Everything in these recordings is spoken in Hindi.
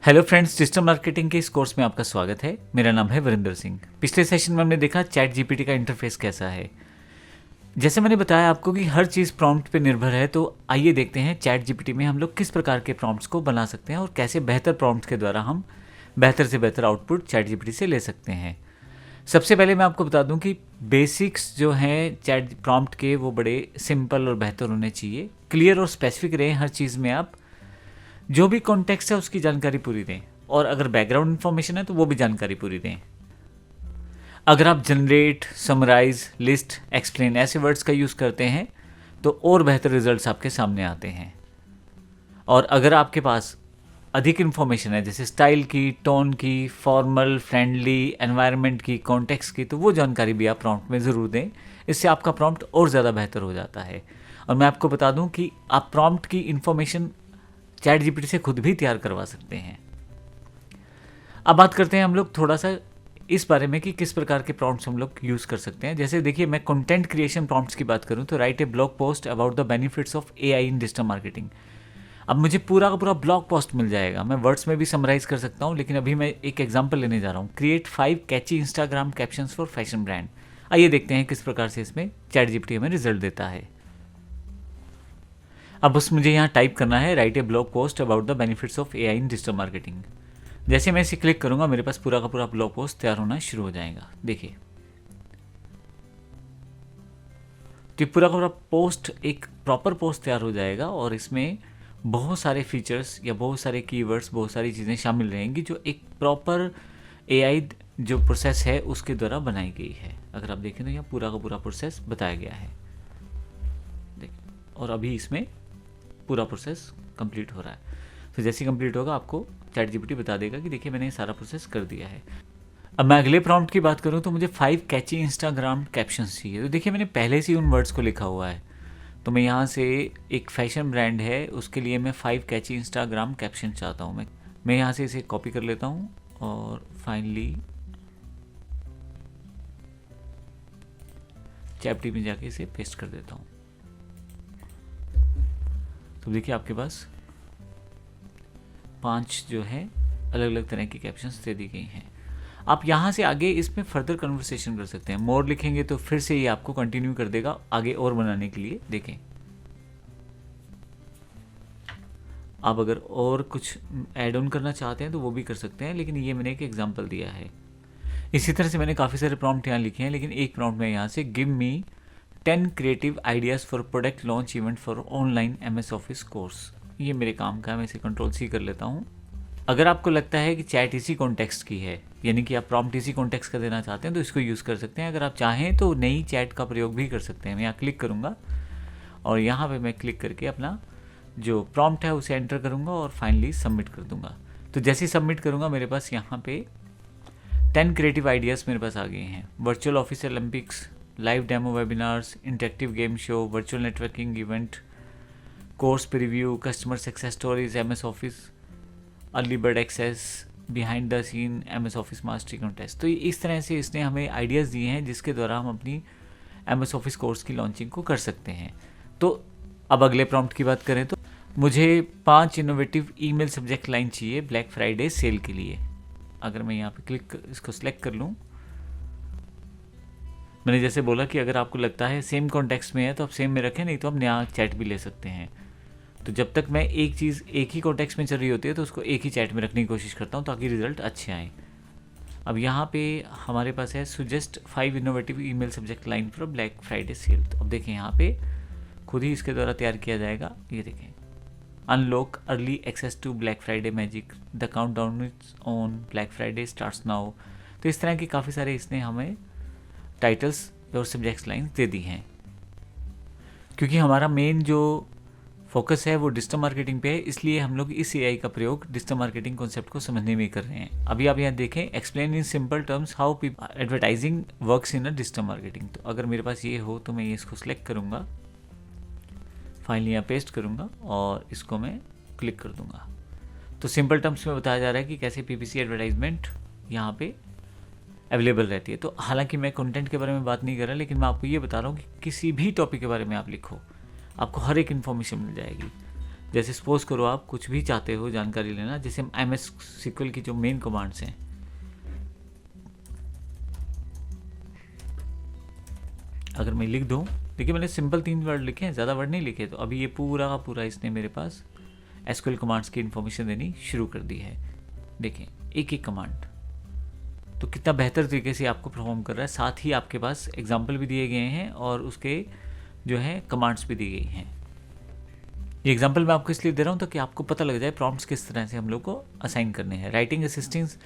हेलो फ्रेंड्स, डिजिटल मार्केटिंग के इस कोर्स में आपका स्वागत है। मेरा नाम है वरिंदर सिंह। पिछले सेशन में हमने देखा चैट जीपीटी का इंटरफेस कैसा है। जैसे मैंने बताया आपको कि हर चीज़ प्रॉम्प्ट पे निर्भर है, तो आइए देखते हैं चैट जीपीटी में हम लोग किस प्रकार के प्रॉम्प्ट्स को बना सकते हैं और कैसे बेहतर प्रॉम्प्ट्स के द्वारा हम बेहतर से बेहतर आउटपुट चैट जीपीटी से ले सकते हैं। सबसे पहले मैं आपको बता दूं कि बेसिक्स जो हैं चैट प्रॉम्प्ट के वो बड़े सिंपल और बेहतर होने चाहिए। क्लियर और स्पेसिफिक रहें हर चीज़ में। आप जो भी कॉन्टेक्स्ट है उसकी जानकारी पूरी दें, और अगर बैकग्राउंड इन्फॉर्मेशन है तो वो भी जानकारी पूरी दें। अगर आप जनरेट, समराइज, लिस्ट, एक्सप्लेन ऐसे वर्ड्स का यूज़ करते हैं तो और बेहतर रिजल्ट्स आपके सामने आते हैं। और अगर आपके पास अधिक इन्फॉर्मेशन है, जैसे स्टाइल की, टोन की, फॉर्मल, फ्रेंडली, एनवायरनमेंट की, कॉन्टेक्स्ट की, तो वो जानकारी भी आप प्रॉम्प्ट में ज़रूर दें। इससे आपका प्रॉम्प्ट और ज़्यादा बेहतर हो जाता है। और मैं आपको बता दूं कि आप प्रॉम्प्ट की इन्फॉर्मेशन चैट जीपीटी से खुद भी तैयार करवा सकते हैं। अब बात करते हैं हम लोग थोड़ा सा इस बारे में कि किस प्रकार के प्रॉम्प्ट्स हम लोग यूज़ कर सकते हैं। जैसे देखिए, मैं कंटेंट क्रिएशन प्रॉम्प्ट्स की बात करूं तो right A blog post about the benefits of AI in digital marketing. अब मुझे पूरा का पूरा ब्लॉग पोस्ट मिल जाएगा। मैं वर्ड्स में भी समराइज कर सकता हूं, लेकिन अभी मैं एक एग्जांपल लेने जा रहा हूं। Create 5 catchy Instagram captions for fashion brand. आइए देखते हैं किस प्रकार से इसमें चैट जीपीटी हमें रिजल्ट देता है। अब बस मुझे यहाँ टाइप करना है right A blog post about the benefits of AI in digital marketing. जैसे मैं इसे क्लिक करूंगा मेरे पास पूरा का पूरा ब्लॉग पोस्ट तैयार होना शुरू हो जाएगा। देखिए, तो पूरा का पूरा पोस्ट एक प्रॉपर पोस्ट तैयार हो जाएगा और इसमें बहुत सारे फीचर्स या बहुत सारे कीवर्ड्स, बहुत सारी चीज़ें शामिल रहेंगी जो एक प्रॉपर एआई जो प्रोसेस है उसके द्वारा बनाई गई है। अगर आप देखें तो यहाँ पूरा का पूरा प्रोसेस बताया गया है। देखिए, और अभी इसमें पूरा प्रोसेस कंप्लीट हो रहा है। तो जैसे ही कंप्लीट होगा आपको चैट जीपीटी बता देगा कि देखिए मैंने ये सारा प्रोसेस कर दिया है। अब मैं अगले प्रॉम्प्ट की बात करूं तो मुझे 5 कैची इंस्टाग्राम कैप्शंस चाहिए। तो देखिए, मैंने पहले से ही उन वर्ड्स को लिखा हुआ है। तो मैं यहाँ से एक फैशन ब्रांड है, उसके लिए मैं 5 कैची इंस्टाग्राम कैप्शन चाहता हूँ। मैं यहाँ से इसे कॉपी कर लेता हूँ और फाइनली चैट में जाके इसे पेस्ट कर देता हूँ। तो देखिए आपके पास 5 जो है अलग अलग तरह की कैप्शंस दे दी गई हैं। आप यहाँ से आगे इसमें फर्दर कन्वर्सेशन कर सकते हैं। मोर लिखेंगे तो फिर से ये आपको कंटिन्यू कर देगा आगे और बनाने के लिए। देखें, आप अगर और कुछ ऐड ऑन करना चाहते हैं तो वो भी कर सकते हैं, लेकिन ये मैंने एक एग्जांपल दिया है। इसी तरह से मैंने काफ़ी सारे प्रॉम्प्ट यहाँ लिखे हैं, लेकिन एक प्रॉम्प्ट में यहाँ से give me 10 creative ideas for product launch event for online MS office course. ये मेरे काम का है, मैं इसे Ctrl+C कर लेता हूँ। अगर आपको लगता है कि चैट इसी कॉन्टेक्स्ट की है, यानी कि आप प्रॉम्प्ट इसी कॉन्टेक्स्ट का देना चाहते हैं, तो इसको यूज़ कर सकते हैं। अगर आप चाहें तो नई चैट का प्रयोग भी कर सकते हैं। मैं यहाँ क्लिक करूँगा और यहाँ पे मैं क्लिक करके अपना जो प्रॉम्प्ट है उसे एंटर करूँगा और फाइनली सबमिट कर दूँगा। तो जैसे ही सबमिट करूँगा मेरे पास यहाँ पे 10 क्रिएटिव आइडियाज़ मेरे पास आ गए हैं। Virtual office Olympics, live demo webinars, interactive game show, virtual networking event, course preview, customer success stories, MS office, early bird access, behind the scene MS office mastery contest. तो इस तरह से इसने हमें आइडियाज़ दिए हैं जिसके द्वारा हम अपनी MS ऑफिस कोर्स की लॉन्चिंग को कर सकते हैं। तो अब अगले प्रॉम्प्ट की बात करें तो मुझे 5 इनोवेटिव ईमेल सब्जेक्ट लाइन चाहिए ब्लैक फ्राइडे सेल के लिए। अगर मैं यहाँ पे इसको सिलेक्ट कर लूँ, मैंने जैसे बोला कि अगर आपको लगता है सेम कॉन्टेक्स्ट में है तो आप सेम में रखें, नहीं तो आप नया चैट भी ले सकते हैं। तो जब तक मैं एक चीज़ एक ही कॉन्टेक्स्ट में चल रही होती है तो उसको एक ही चैट में रखने की कोशिश करता हूँ ताकि रिजल्ट अच्छे आएँ। अब यहाँ पे हमारे पास है suggest 5 innovative email subject line for black Friday sale. तो अब देखें यहाँ पे खुद ही इसके द्वारा तैयार किया जाएगा। ये देखें, unlock early access to Black Friday magic, the countdown is on, Black Friday starts now. तो इस तरह के काफ़ी सारे इसने हमें टाइटल्स और सब्जेक्ट लाइन्स दे दी हैं। क्योंकि हमारा मेन जो फोकस है वो डिजिटल मार्केटिंग पे है, इसलिए हम लोग इस AI का प्रयोग डिजिटल मार्केटिंग कॉन्सेप्ट को समझने में कर रहे हैं। अभी आप यहाँ देखें, explain in simple terms how advertising works in a digital marketing. तो अगर मेरे पास ये हो तो मैं ये इसको सिलेक्ट करूँगा, फाइनली यहाँ पेस्ट करूँगा और इसको मैं क्लिक कर दूँगा। तो सिंपल टर्म्स में बताया जा रहा है कि कैसे PPC एडवर्टाइजमेंट यहाँ पे अवेलेबल रहती है। तो हालांकि मैं कंटेंट के बारे में बात नहीं कर रहा, लेकिन मैं आपको ये बता रहा हूँ कि किसी भी टॉपिक के बारे में आप लिखो, आपको हर एक इन्फॉर्मेशन मिल जाएगी। जैसे सपोज करो आप कुछ भी चाहते हो जानकारी लेना, जैसे MS SQL की जो मेन कमांड्स हैं, अगर मैं लिख दूं, देखिए मैंने सिंपल 3 वर्ड लिखे हैं, ज़्यादा वर्ड नहीं लिखे, तो अभी ये पूरा का पूरा इसने मेरे पास SQL कमांड्स की इन्फॉर्मेशन देनी शुरू कर दी है। देखें एक एक कमांड तो कितना बेहतर तरीके से आपको परफॉर्म कर रहा है। साथ ही आपके पास एग्जाम्पल भी दिए गए हैं और उसके जो है कमांड्स भी दी गई हैं। ये एग्जाम्पल मैं आपको इसलिए दे रहा हूँ ताकि आपको पता लग जाए प्रॉम्प्ट्स किस तरह से हम लोग को असाइन करने हैं। राइटिंग असिस्टेंस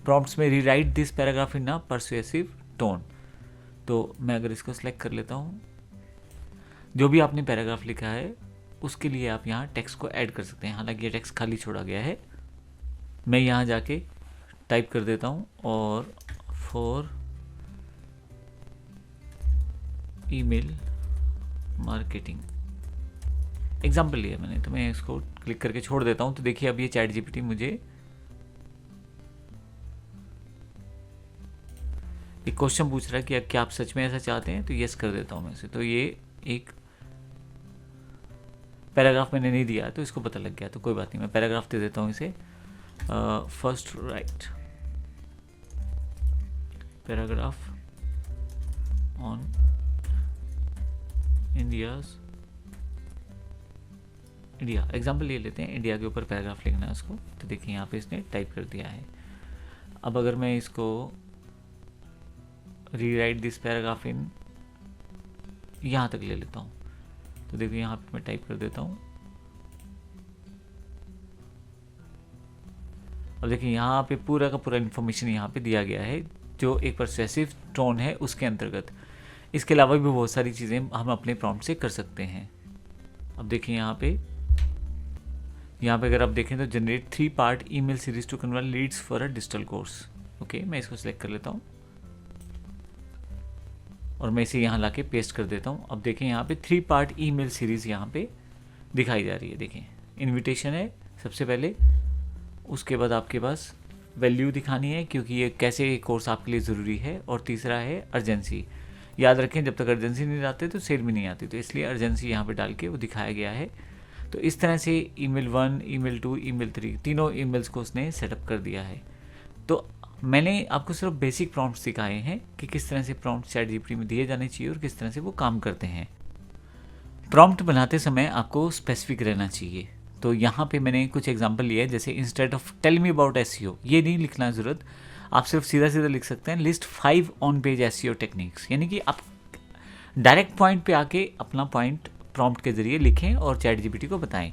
प्रॉम्प्ट्स में rewrite this paragraph in a persuasive tone. तो मैं अगर इसको सिलेक्ट कर लेता हूँ, जो भी आपने पैराग्राफ लिखा है उसके लिए आप यहाँ टेक्स्ट को ऐड कर सकते हैं। हालांकि ये टेक्स्ट खाली छोड़ा गया है, मैं यहाँ जाके टाइप कर देता हूँ और फॉर ईमेल मार्केटिंग एग्जाम्पल लिया मैंने, तो मैं इसको क्लिक करके छोड़ देता हूँ। तो देखिए अब ये चैट जीपीटी मुझे एक क्वेश्चन पूछ रहा है कि क्या आप सच में ऐसा चाहते हैं, तो यस कर देता हूँ मैं इसे। तो ये एक पैराग्राफ मैंने नहीं दिया तो इसको पता लग गया, तो कोई बात नहीं, मैं पैराग्राफ दे देता हूँ इसे। First right paragraph on India example ले लेते हैं, इंडिया के ऊपर पैराग्राफ लिखना है उसको। तो देखिए यहाँ पे इसने टाइप कर दिया है। अब अगर मैं इसको रीराइट दिस पैराग्राफ इन यहाँ तक ले लेता हूँ, तो देखिए यहाँ पे मैं टाइप कर देता हूँ। अब देखिए यहाँ पे पूरा का पूरा इन्फॉर्मेशन यहाँ पे दिया गया है जो एक परसुएसिव टोन है उसके अंतर्गत। इसके अलावा भी बहुत सारी चीज़ें हम अपने प्रॉम्प्ट से कर सकते हैं। अब देखिए यहाँ पे अगर आप देखें तो generate 3 part email series to convert leads for a digital course. Okay, मैं इसको सिलेक्ट कर लेता हूँ और मैं इसे यहाँ लाके पेस्ट कर देता हूँ। अब देखें यहाँ पे 3 पार्ट ईमेल सीरीज यहाँ पे दिखाई जा रही है। देखें इनविटेशन है सबसे पहले, उसके बाद आपके पास वैल्यू दिखानी है क्योंकि ये कैसे कोर्स आपके लिए ज़रूरी है, और तीसरा है अर्जेंसी। याद रखें जब तक अर्जेंसी नहीं आती तो सेल भी नहीं आती, तो इसलिए अर्जेंसी यहाँ पे डाल के वो दिखाया गया है। तो इस तरह से ईमेल 1, ईमेल 2, ईमेल 3 तीनों ईमेल्स को उसने सेटअप कर दिया है। तो मैंने आपको सिर्फ बेसिक प्रॉम्प्ट्स सिखाए हैं कि किस तरह से प्रॉम्प्ट चैट जीपीटी में दिए जाने चाहिए और किस तरह से वो काम करते हैं। प्रॉम्प्ट बनाते समय आपको स्पेसिफिक रहना चाहिए। तो यहाँ पे मैंने कुछ एग्जांपल लिए हैं, जैसे instead of tell me about SEO, ये नहीं लिखना ज़रूरत, आप सिर्फ सीधा सीधा लिख सकते हैं list 5 on page SEO techniques. यानी कि आप डायरेक्ट पॉइंट पे आके अपना पॉइंट प्रॉम्प्ट के जरिए लिखें और चैट जीपीटी को बताएं।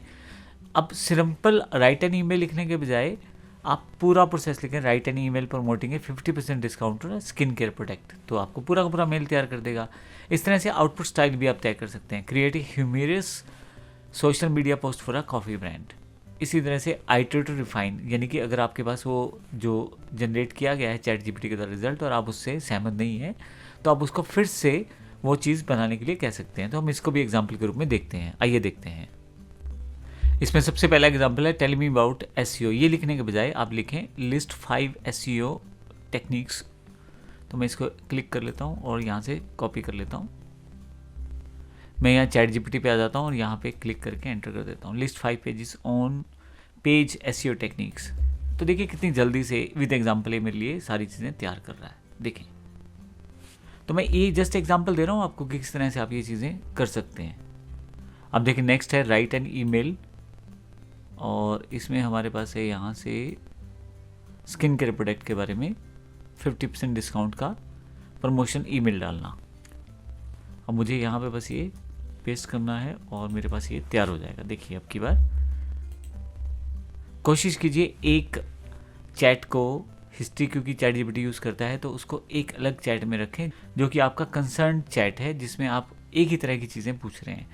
अब सिंपल राइट एन ईमेल लिखने के बजाय आप पूरा प्रोसेस लिखें, write an email promoting 50% discount और स्किन केयर प्रोडक्ट, तो आपको पूरा का पूरा मेल तैयार कर देगा। इस तरह से आउटपुट स्टाइल भी आप तय कर सकते हैं। Create a humorous social media post for a coffee brand. इसी तरह से आइटरेट टू रिफाइन, यानी कि अगर आपके पास वो जो जनरेट किया गया है चैट जीपीटी के द्वारा रिजल्ट और आप उससे सहमत नहीं हैं, तो आप उसको फिर से वो चीज़ बनाने के लिए कह सकते हैं। तो हम इसको भी एग्जाम्पल के रूप में देखते हैं। आइए देखते हैं। इसमें सबसे पहला एग्जाम्पल है टेल मी अबाउट एसईओ। ये लिखने के बजाय आप लिखें लिस्ट 5 एसईओ टेक्निक्स। तो मैं इसको क्लिक कर लेता हूँ और यहाँ से कॉपी कर लेता हूँ। मैं यहाँ चैट जीपीटी पे आ जाता हूँ और यहाँ पे क्लिक करके एंटर कर देता हूँ list 5 pages on page SEO techniques. तो देखिए कितनी जल्दी से विद एग्जाम्पल मेरे लिए सारी चीज़ें तैयार कर रहा है। देखें, तो मैं ये जस्ट एग्जाम्पल दे रहा हूँ आपको कि किस तरह से आप ये चीज़ें कर सकते हैं। अब देखिए नेक्स्ट है राइट एन ईमेल, और इसमें हमारे पास है यहाँ से स्किन केयर प्रोडक्ट के बारे में 50% डिस्काउंट का प्रमोशन ईमेल डालना। अब मुझे यहाँ पे बस ये पेस्ट करना है और मेरे पास ये तैयार हो जाएगा। देखिए अब की बार कोशिश कीजिए एक चैट को हिस्ट्री, क्योंकि चैट जीपीटी यूज़ करता है, तो उसको एक अलग चैट में रखें जो कि आपका कंसर्न चैट है, जिसमें आप एक ही तरह की चीज़ें पूछ रहे हैं।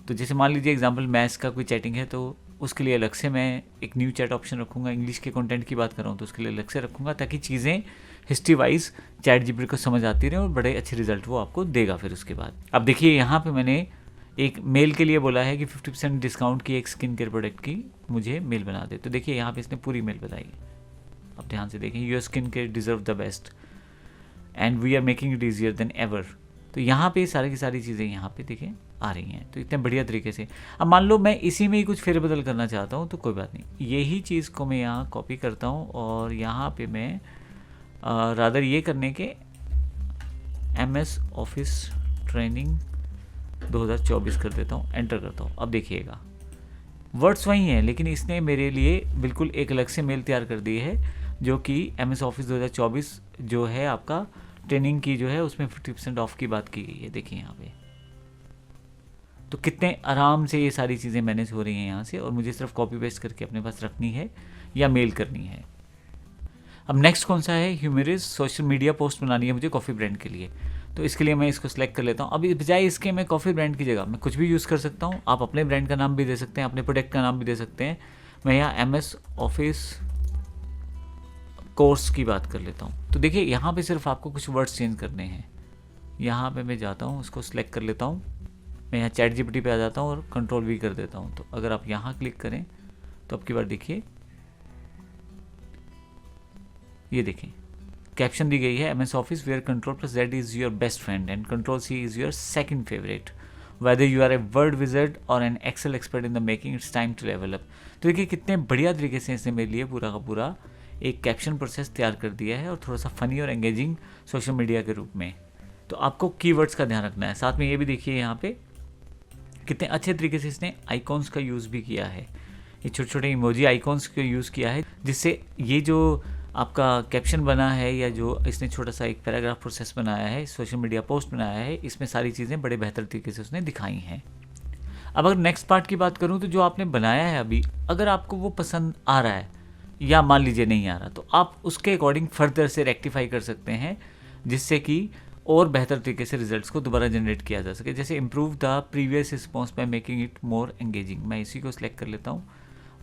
तो जैसे मान लीजिए एग्जांपल मैथ्स का कोई चैटिंग है, तो उसके लिए अलग से मैं एक न्यू चैट ऑप्शन रखूँगा। इंग्लिश के कंटेंट की बात कर रहा हूँ तो उसके लिए अलग से रखूँगा, ताकि चीज़ें हिस्ट्री वाइज चैट जीपीटी को समझ आती रहे और बड़े अच्छे रिजल्ट वो आपको देगा फिर उसके बाद। अब देखिए यहाँ पे मैंने एक मेल के लिए बोला है कि 50% डिस्काउंट की एक स्किन केयर प्रोडक्ट की मुझे मेल बना दे। तो देखिए यहाँ पे इसने पूरी मेल बताई। अब ध्यान से देखें, your skin care deserve the best and we are making it easier than ever. तो यहाँ पे सारी की सारी चीज़ें यहाँ पे देखें आ रही हैं। तो इतने बढ़िया तरीके से, अब मान लो मैं इसी में ही कुछ फेरबदल करना चाहता हूँ तो कोई बात नहीं, यही चीज़ को मैं यहाँ कॉपी करता हूँ और यहाँ पे मैं रादर ये करने के MS ऑफिस ट्रेनिंग 2024 कर देता हूँ, एंटर करता हूँ। अब देखिएगा वर्ड्स वही हैं, लेकिन इसने मेरे लिए बिल्कुल एक अलग से मेल तैयार कर दी है, जो कि MS ऑफिस 2024 जो है आपका ट्रेनिंग की जो है उसमें 50% ऑफ की बात की गई है। देखिए यहाँ पे तो कितने आराम से ये सारी चीज़ें मैनेज हो रही हैं यहाँ से, और मुझे सिर्फ कॉपी पेस्ट करके अपने पास रखनी है या मेल करनी है। अब नेक्स्ट कौन सा है, ह्यूमरस सोशल मीडिया पोस्ट बनानी है मुझे कॉफ़ी ब्रांड के लिए। तो इसके लिए मैं इसको सिलेक्ट कर लेता हूँ। अभी बजाय इसके मैं कॉफ़ी ब्रांड की जगह मैं कुछ भी यूज़ कर सकता हूँ। आप अपने ब्रांड का नाम भी दे सकते हैं, अपने प्रोडक्ट का नाम भी दे सकते हैं। मैं यहाँ MS ऑफिस कोर्स की बात कर लेता हूँ। तो देखिए यहाँ पे सिर्फ आपको कुछ वर्ड्स चेंज करने हैं। यहाँ पे मैं जाता हूँ, उसको सिलेक्ट कर लेता हूँ, मैं यहाँ चैट जीपीटी पे आ जाता हूँ और कंट्रोल V कर देता हूँ। तो अगर आप यहाँ क्लिक करें तो अब की बार देखिए, ये देखें कैप्शन दी गई है, MS Office where Ctrl+Z is your best friend and Ctrl+C is your second favourite, whether you are a word wizard और an Excel expert in the making, it's time to level up. तो देखिए कितने बढ़िया तरीके से इसने मेरे लिए पूरा का पूरा एक कैप्शन प्रोसेस तैयार कर दिया है, और थोड़ा सा फनी और एंगेजिंग सोशल मीडिया के रूप में। तो आपको कीवर्ड्स का ध्यान रखना है। साथ में ये भी देखिए यहाँ पे कितने अच्छे तरीके से इसने आइकॉन्स का यूज़ भी किया है, ये छोटे छोटे इमोजी आइकॉन्स का यूज़ किया है, जिससे ये जो आपका कैप्शन बना है या जो इसने छोटा सा एक पैराग्राफ प्रोसेस बनाया है, सोशल मीडिया पोस्ट बनाया है, इसमें सारी चीज़ें बड़े बेहतर तरीके से उसने दिखाई हैं। अब अगर नेक्स्ट पार्ट की बात करूँ तो जो आपने बनाया है अभी, अगर आपको वो पसंद आ रहा है या मान लीजिए नहीं आ रहा, तो आप उसके अकॉर्डिंग फर्दर से रेक्टिफाई कर सकते हैं, जिससे कि और बेहतर तरीके से रिजल्ट्स को दोबारा जनरेट किया जा सके। जैसे improve the previous response by making it more engaging, मैं इसी को सिलेक्ट कर लेता हूँ,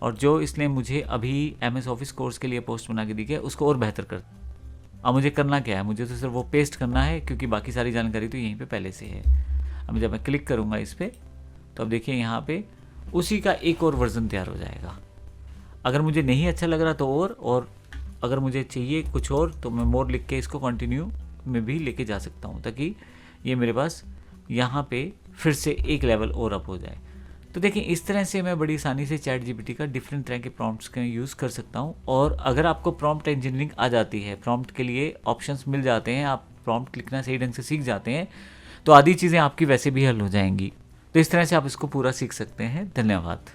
और जो इसने मुझे अभी MS ऑफिस कोर्स के लिए पोस्ट बना के दी है उसको और बेहतर कर। अब मुझे करना क्या है, मुझे तो सिर्फ वो पेस्ट करना है, क्योंकि बाकी सारी जानकारी तो यहीं पे पहले से है। अब जब मैं क्लिक करूँगा इस पर तो अब देखिए यहाँ पे उसी का एक और वर्जन तैयार हो जाएगा। अगर मुझे नहीं अच्छा लग रहा तो और अगर मुझे चाहिए कुछ और तो मैं मोर लिख के इसको कंटिन्यू में भी लेके जा सकता हूँ, ताकि ये मेरे पास यहाँ पे फिर से एक लेवल और अप हो जाए। तो देखिए इस तरह से मैं बड़ी आसानी से चैट जीपीटी का डिफरेंट तरह के प्रॉम्प्ट्स का यूज़ कर सकता हूँ। और अगर आपको प्रॉम्प्ट इंजीनियरिंग आ जाती है, प्रॉम्प्ट के लिए ऑप्शंस मिल जाते हैं, आप प्रॉम्प्ट लिखना सही ढंग से सीख जाते हैं, तो आधी चीज़ें आपकी वैसे भी हल हो जाएंगी। तो इस तरह से आप इसको पूरा सीख सकते हैं। धन्यवाद।